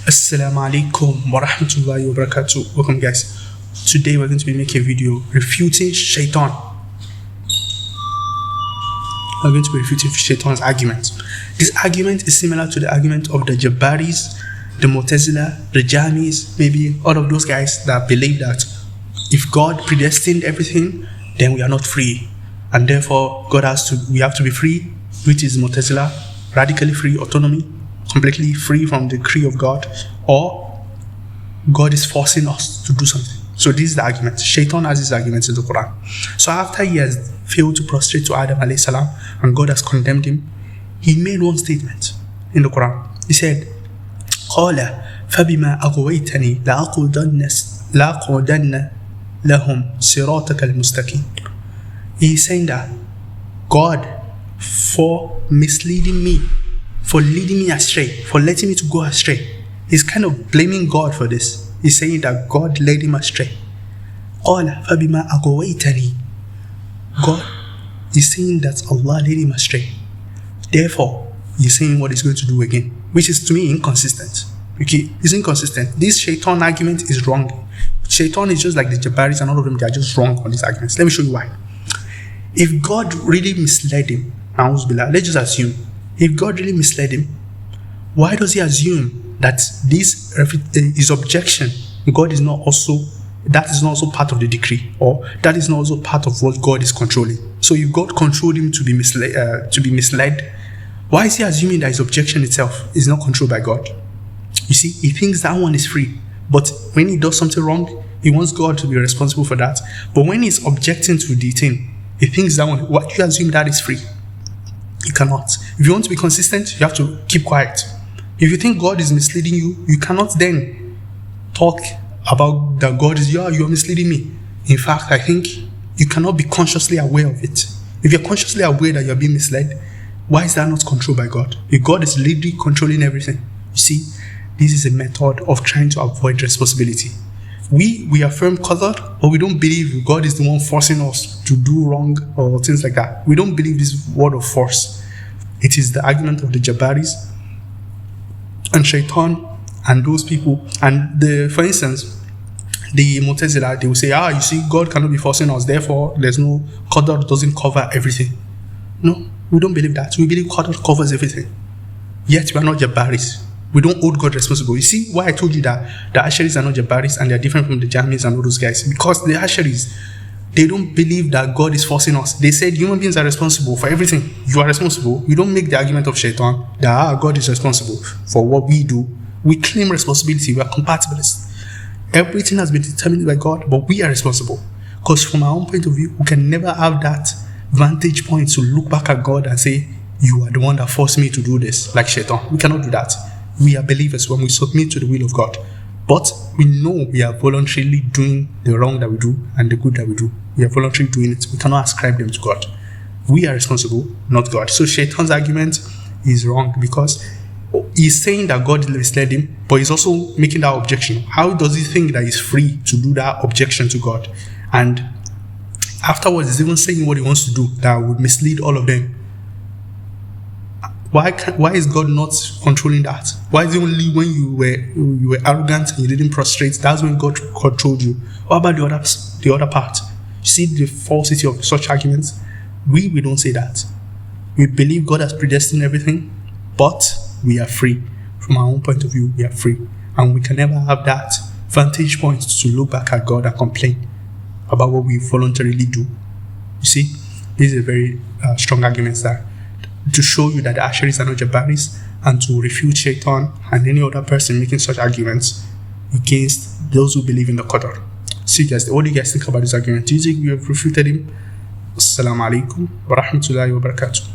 Assalamu alaikum wa rahmatullahi wa barakatuh. Welcome guys. Today we're going to be making a video refuting Shaitan. We're going to be refuting Shaitan's argument. This argument is similar to the argument of the Jabaris, the Mu'tazila, the Jamis, maybe all of those guys that believe that if God predestined everything, then we are not free. And therefore we have to be free, which is Mu'tazila, radically free, autonomy, completely free from the decree of God, or God is forcing us to do something. So this is the argument. Shaitan has his arguments in the Quran. So after he has failed to prostrate to Adam alayhi salam and God has condemned him, he made one statement in the Quran. He said, قَالَ فَبِمَا أَغْوَيْتَنِي لَأَقْعُدَنَّ لَهُمْ صِرَاطَكَ الْمُسْتَقِيمِ. He is saying that God, for misleading me, for leading me astray, for letting me to go astray. He's kind of blaming God for this. He's saying that God led him astray. قَالَ فَبِمَا أَغْوَيْتَنِي. God is saying that Allah led him astray. Therefore, he's saying what he's going to do again, which is to me inconsistent. Okay, it's inconsistent. This Shaitan argument is wrong. Shaitan is just like the Jabaris and all of them, they are just wrong on these arguments. Let me show you why. If God really misled him, let's just assume, if God really misled him, why does he assume that his objection, God is not also, that is not also part of the decree, or that is not also part of what God is controlling? So if God controlled him to be misled, why is he assuming that his objection itself is not controlled by God? You see, he thinks that one is free, but when he does something wrong, he wants God to be responsible for that. But when he's objecting to the thing, he thinks that one, why do you assume that is free? You cannot. If you want to be consistent, you have to keep quiet. If you think God is misleading you, you cannot then talk about that God is, you're misleading me. In fact, I think you cannot be consciously aware of it. If you're consciously aware that you're being misled, why is that not controlled by God? If God is literally controlling everything. You see, this is a method of trying to avoid responsibility. We affirm qadar, but we don't believe God is the one forcing us to do wrong or things like that. We don't believe this word of force. It is the argument of the Jabaris and Shaitan and those people. And for instance, the Mu'tazila, they will say, you see, God cannot be forcing us, therefore there's no, qadar doesn't cover everything. No, we don't believe that. We believe qadar covers everything. Yet we are not Jabaris. We don't hold God responsible. You see why I told you that the Asharis are not Jabaris and they're different from the Jamis and all those guys? Because the Asharis, they don't believe that God is forcing us. They said human beings are responsible for everything. You are responsible. We don't make the argument of Shaitan that God is responsible for what we do. We claim responsibility. We are compatibilists. Everything has been determined by God, but we are responsible. Because from our own point of view, we can never have that vantage point to look back at God and say, you are the one that forced me to do this, like Shaitan. We cannot do that. We are believers when we submit to the will of God. But we know we are voluntarily doing the wrong that we do and the good that we do. We are voluntarily doing it. We cannot ascribe them to God. We are responsible, not God. So Shaitan's argument is wrong because he's saying that God misled him, but he's also making that objection. How does he think that he's free to do that objection to God? And afterwards, he's even saying what he wants to do that would mislead all of them. Why is God not controlling that? Why is it only when you were arrogant and you didn't prostrate, that's when God controlled you? What about the other part? You see the falsity of such arguments? We don't say that. We believe God has predestined everything, but we are free. From our own point of view, we are free. And we can never have that vantage point to look back at God and complain about what we voluntarily do. You see, this is a very strong argument there, to show you that the Asharis are not Jabaris and to refute Shaitan and any other person making such arguments against those who believe in the qadar. See guys, what do you guys think about this argument? Do you think we have refuted him? Assalamu alaikum wa rahmatullahi wa barakatuh.